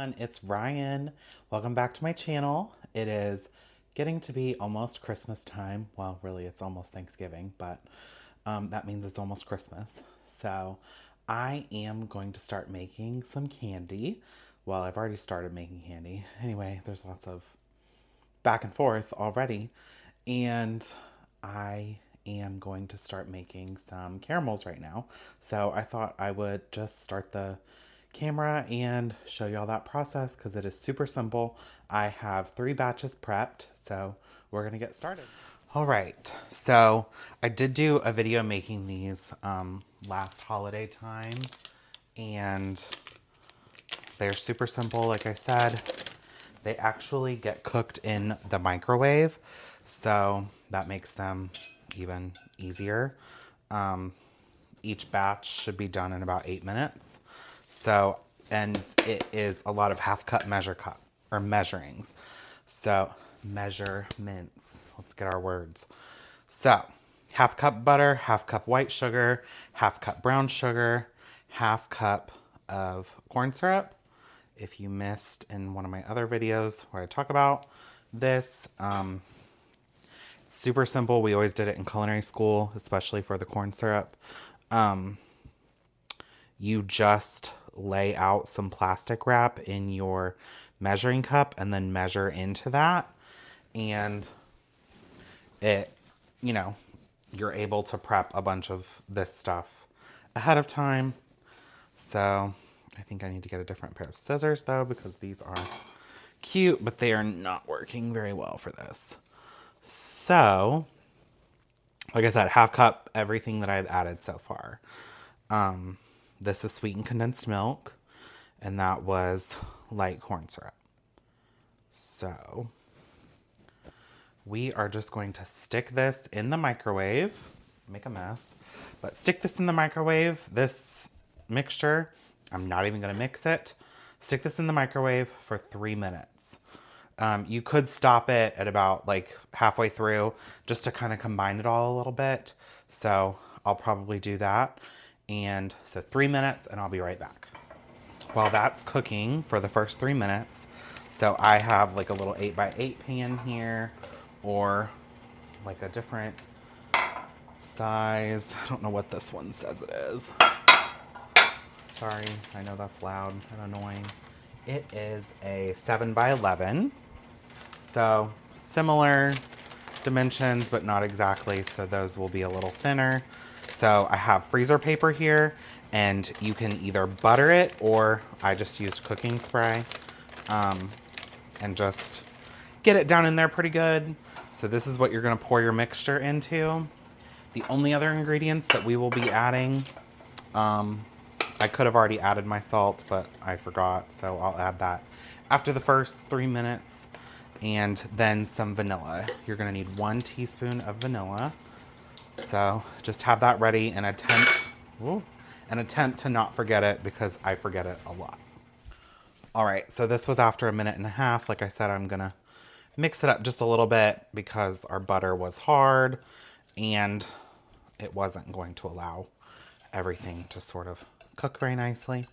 everyone, it's Ryan. Welcome back to my channel. It is getting to be almost Christmas time. Well, really it's almost Thanksgiving, but that means it's almost Christmas. So I am going to start making some candy. Well, I've already started making candy. Anyway, there's lots of back and forth already. And I am going to start making some caramels right now. So I thought I would just start the camera and show you all that process because it is super simple. I have 3 batches prepped, so we're gonna get started. All right, so I did do a video making these last holiday time, and they're super simple. Like I said, they actually get cooked in the microwave, so that makes them even easier. Each batch should be done in about 8 minutes. So, and it is a lot of half cup measurings. So, measurements. Let's get our words. So, half cup butter, half cup white sugar, half cup brown sugar, half cup of corn syrup. If you missed in one of my other videos where I talk about this, it's super simple. We always did it in culinary school, especially for the corn syrup. You just lay out some plastic wrap in your measuring cup and then measure into that. And it, you're able to prep a bunch of this stuff ahead of time. So I think I need to get a different pair of scissors though, because these are cute, but they are not working very well for this. So, like I said, half cup everything that I've added so far. This is sweetened condensed milk, and that was light corn syrup. So we are just going to stick this in the microwave, make a mess, but stick this in the microwave, this mixture. I'm not even gonna mix it. Stick this in the microwave for 3 minutes. You could stop it at about like halfway through just to kind of combine it all a little bit. So I'll probably do that. And so 3 minutes and I'll be right back. While that's cooking for the first 3 minutes, so I have like a little 8x8 pan here, or like a different size. I don't know what this one says it is. Sorry, I know that's loud and annoying. It is a 7x11. So similar dimensions, but not exactly. So those will be a little thinner. So I have freezer paper here, and you can either butter it, or I just used cooking spray, and just get it down in there pretty good. So this is what you're gonna pour your mixture into. The only other ingredients that we will be adding, I could have already added my salt, but I forgot, so I'll add that after the first 3 minutes. And then some vanilla. You're gonna need 1 teaspoon of vanilla. So just have that ready and attempt to not forget it, because I forget it a lot. All right, so this was after 1.5 minutes. Like I said, I'm gonna mix it up just a little bit because our butter was hard and it wasn't going to allow everything to sort of cook very nicely.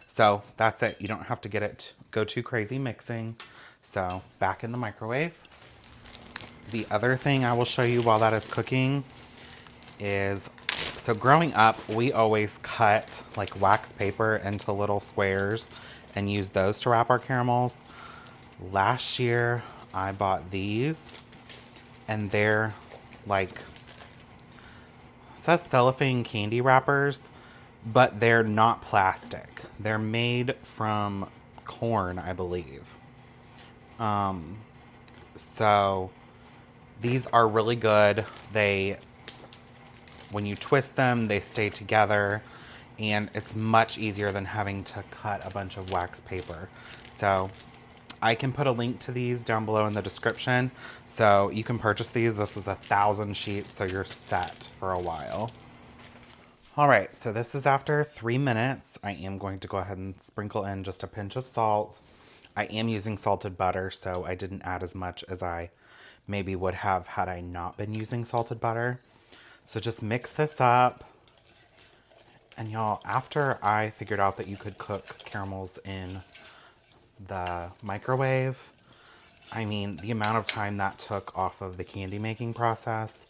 So that's it. You don't have to go too crazy mixing. So back in the microwave. The other thing I will show you while that is cooking is, so growing up, we always cut like wax paper into little squares and use those to wrap our caramels. Last year, I bought these, and they're like, it says cellophane candy wrappers, but they're not plastic. They're made from corn, I believe. So these are really good. When you twist them, they stay together, and it's much easier than having to cut a bunch of wax paper. So I can put a link to these down below in the description, so you can purchase these. This is 1,000 sheets, so you're set for a while. All right, so this is after 3 minutes. I am going to go ahead and sprinkle in just a pinch of salt. I am using salted butter, so I didn't add as much as I maybe would have had I not been using salted butter. So just mix this up. And y'all, after I figured out that you could cook caramels in the microwave, I mean, the amount of time that took off of the candy making process,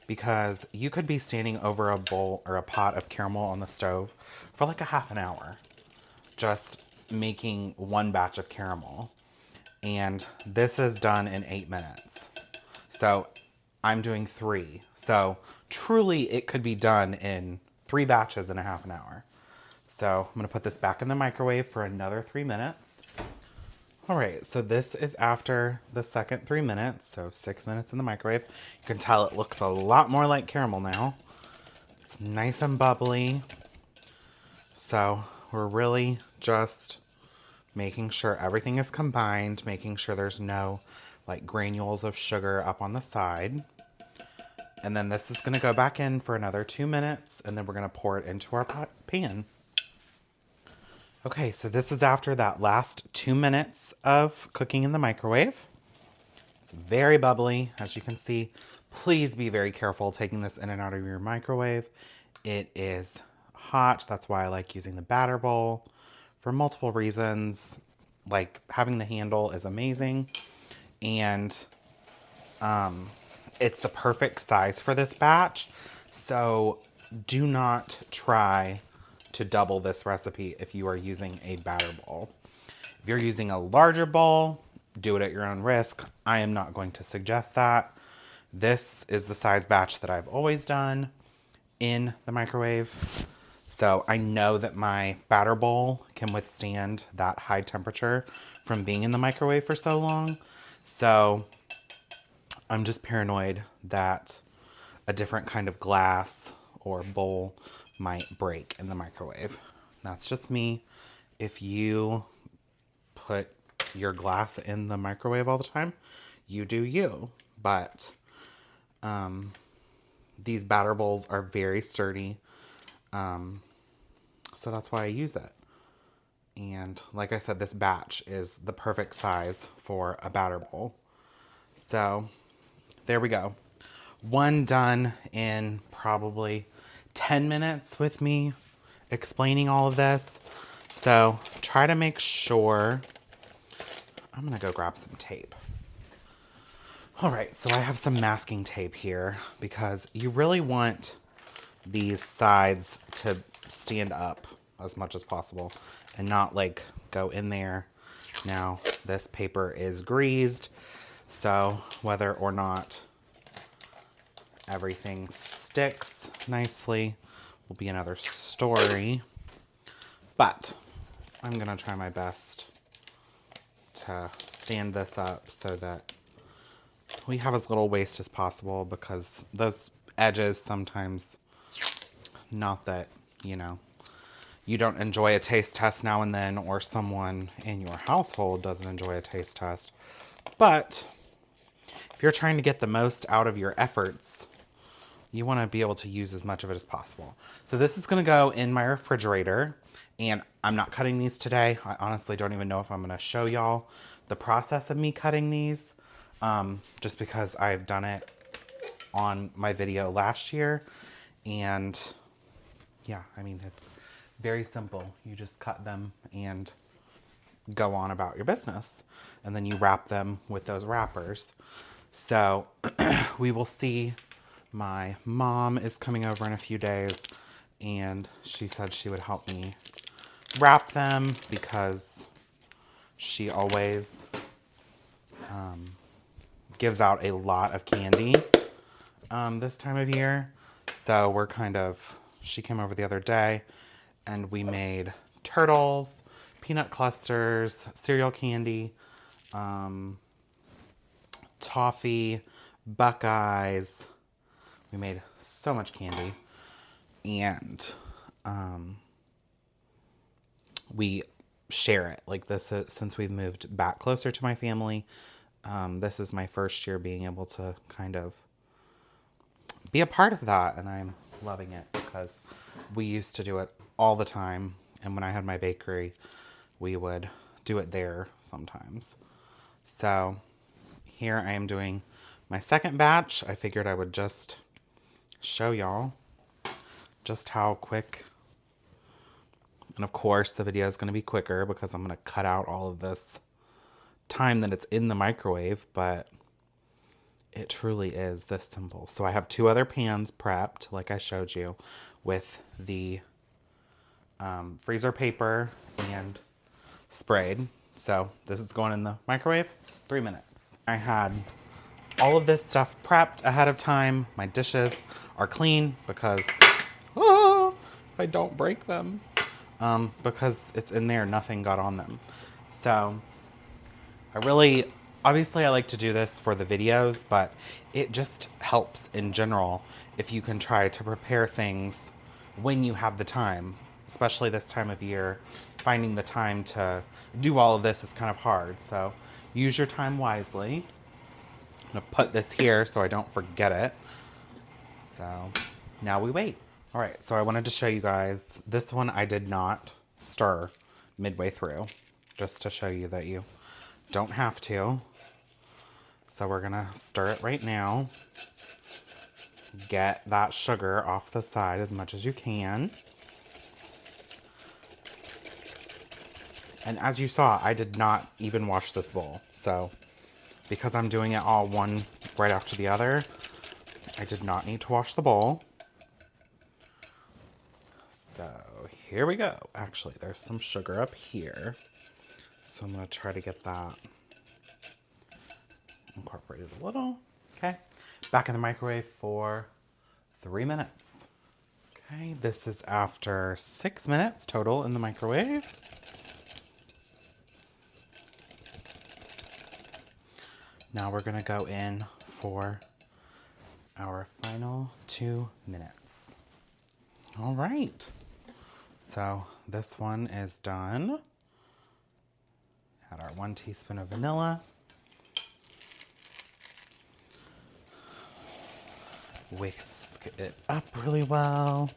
because you could be standing over a bowl or a pot of caramel on the stove for like a half an hour, just making one batch of caramel. And this is done in 8 minutes. So I'm doing 3. So truly it could be done in 3 batches in a half an hour. So I'm gonna put this back in the microwave for another 3 minutes. All right, so this is after the second 3 minutes, so 6 minutes in the microwave. You can tell it looks a lot more like caramel now. It's nice and bubbly. So we're really just making sure everything is combined, making sure there's no like granules of sugar up on the side. And then this is gonna go back in for another 2 minutes, and then we're gonna pour it into our pan. Okay, so this is after that last 2 minutes of cooking in the microwave. It's very bubbly, as you can see. Please be very careful taking this in and out of your microwave. It is hot. That's why I like using the batter bowl for multiple reasons. Like having the handle is amazing, and it's the perfect size for this batch. So do not try to double this recipe if you are using a batter bowl. If you're using a larger bowl, do it at your own risk. I am not going to suggest that. This is the size batch that I've always done in the microwave. So I know that my batter bowl can withstand that high temperature from being in the microwave for so long. So I'm just paranoid that a different kind of glass or bowl might break in the microwave. That's just me. If you put your glass in the microwave all the time, you do you. But these batter bowls are very sturdy. So that's why I use it. And like I said, this batch is the perfect size for a batter bowl. So there we go. One done in probably 10 minutes with me explaining all of this. So try to make sure. I'm gonna go grab some tape. All right, so I have some masking tape here because you really want these sides to stand up as much as possible and not like go in there. Now this paper is greased, so whether or not everything sticks nicely will be another story. But I'm gonna try my best to stand this up so that we have as little waste as possible, because those edges sometimes, not that, you know, you don't enjoy a taste test now and then, or someone in your household doesn't enjoy a taste test, but if you're trying to get the most out of your efforts, you want to be able to use as much of it as possible. So this is going to go in my refrigerator, and I'm not cutting these today. I honestly don't even know if I'm going to show y'all the process of me cutting these, just because I've done it on my video last year. And yeah, I mean, it's very simple. You just cut them and go on about your business, and then you wrap them with those wrappers. So we will see. My mom is coming over in a few days, and she said she would help me wrap them because she always gives out a lot of candy this time of year. So we're she came over the other day and we made turtles, peanut clusters, cereal candy, toffee, Buckeyes. We made so much candy, and we share it like this. Since we've moved back closer to my family, this is my first year being able to kind of be a part of that, and I'm loving it because we used to do it all the time, and when I had my bakery, we would do it there sometimes. So here I am doing my second batch. I figured I would just show y'all just how quick And of course, the video is going to be quicker because I'm going to cut out all of this time that it's in the microwave, but it truly is this simple. So I have 2 other pans prepped, like I showed you, with the freezer paper and sprayed. So this is going in the microwave, 3 minutes. I had all of this stuff prepped ahead of time. My dishes are clean because, if I don't break them, because it's in there, nothing got on them. So obviously I like to do this for the videos, but it just helps in general if you can try to prepare things when you have the time, especially this time of year. Finding the time to do all of this is kind of hard, so use your time wisely. I'm gonna put this here so I don't forget it. So now we wait. All right, so I wanted to show you guys, this one I did not stir midway through, just to show you that you don't have to. So we're gonna stir it right now. Get that sugar off the side as much as you can. And as you saw, I did not even wash this bowl. So because I'm doing it all one right after the other, I did not need to wash the bowl. So here we go. Actually, there's some sugar up here. So I'm gonna try to get that incorporated a little. Okay, back in the microwave for 3 minutes. Okay, this is after 6 minutes total in the microwave. Now we're gonna go in for our final 2 minutes. All right, so this one is done. Add our 1 teaspoon of vanilla. Whisk it up really well.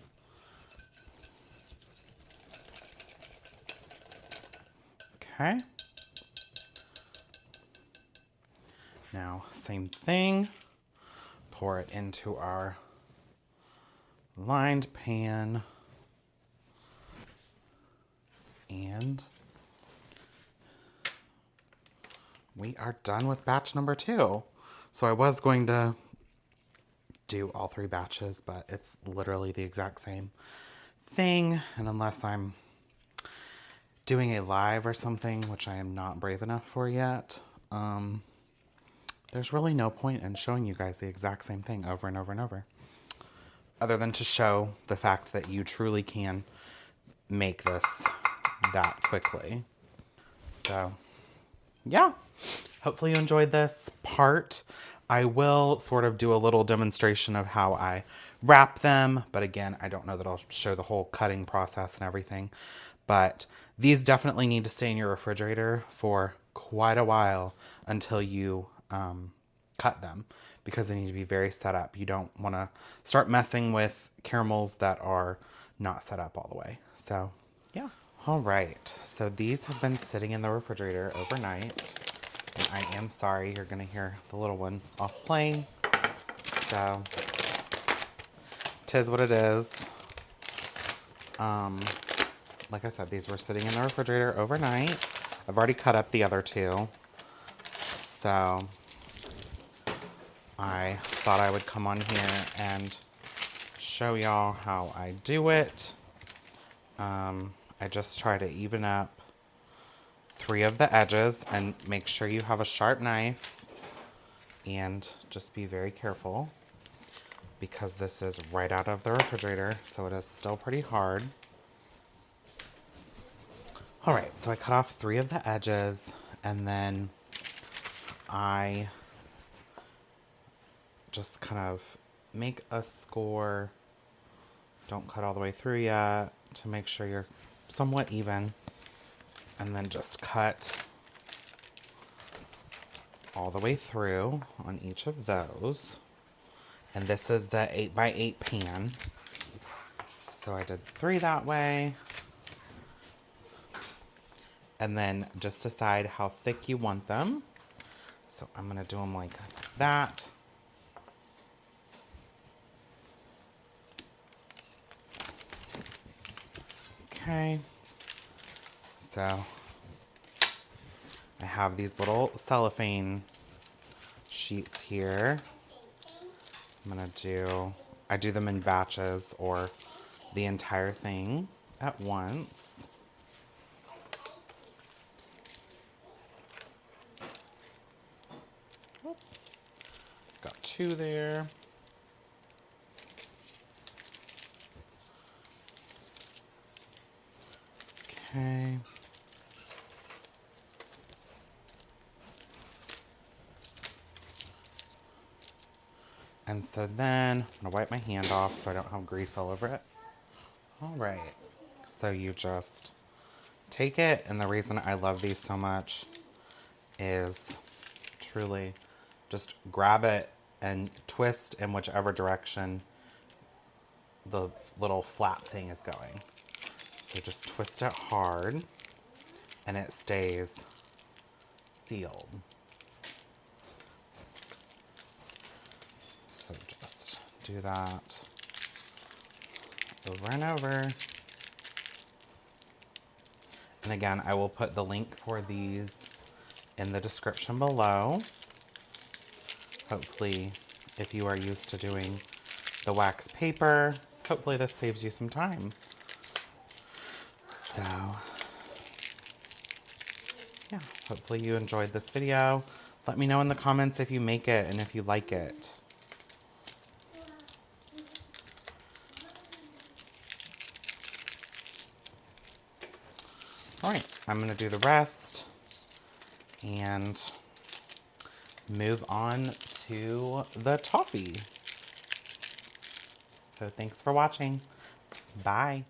Okay. Now, same thing. Pour it into our lined pan. And we are done with batch number 2. So I was going to do all 3 batches, but it's literally the exact same thing. And unless I'm doing a live or something, which I am not brave enough for yet, there's really no point in showing you guys the exact same thing over and over and over, other than to show the fact that you truly can make this that quickly. So yeah, hopefully you enjoyed this part. I will sort of do a little demonstration of how I wrap them, but again, I don't know that I'll show the whole cutting process and everything. But these definitely need to stay in your refrigerator for quite a while until you cut them, because they need to be very set up. You don't want to start messing with caramels that are not set up all the way. So yeah. All right, so these have been sitting in the refrigerator overnight. And I am sorry, you're gonna hear the little one off playing. So, 'tis what it is. Like I said, these were sitting in the refrigerator overnight. I've already cut up the other 2. So, I thought I would come on here and show y'all how I do it. I just try to even up 3 of the edges, and make sure you have a sharp knife, and just be very careful because this is right out of the refrigerator, so it is still pretty hard. All right, so I cut off 3 of the edges, and then I just kind of make a score. Don't cut all the way through yet to make sure you're somewhat even. And then just cut all the way through on each of those. And this is the 8x8 pan. So I did 3 that way. And then just decide how thick you want them. So I'm gonna do them like that. Okay. So I have these little cellophane sheets here. I do them in batches or the entire thing at once. Got 2 there. Okay. And so then I'm gonna wipe my hand off so I don't have grease all over it. All right. So you just take it, and the reason I love these so much is truly just grab it and twist in whichever direction the little flat thing is going. So just twist it hard and it stays sealed. So just do that over and over. And again, I will put the link for these in the description below. Hopefully, if you are used to doing the wax paper, hopefully this saves you some time. So, yeah, hopefully you enjoyed this video. Let me know in the comments if you make it and if you like it. All right, I'm gonna do the rest and move on to the toffee. So thanks for watching. Bye.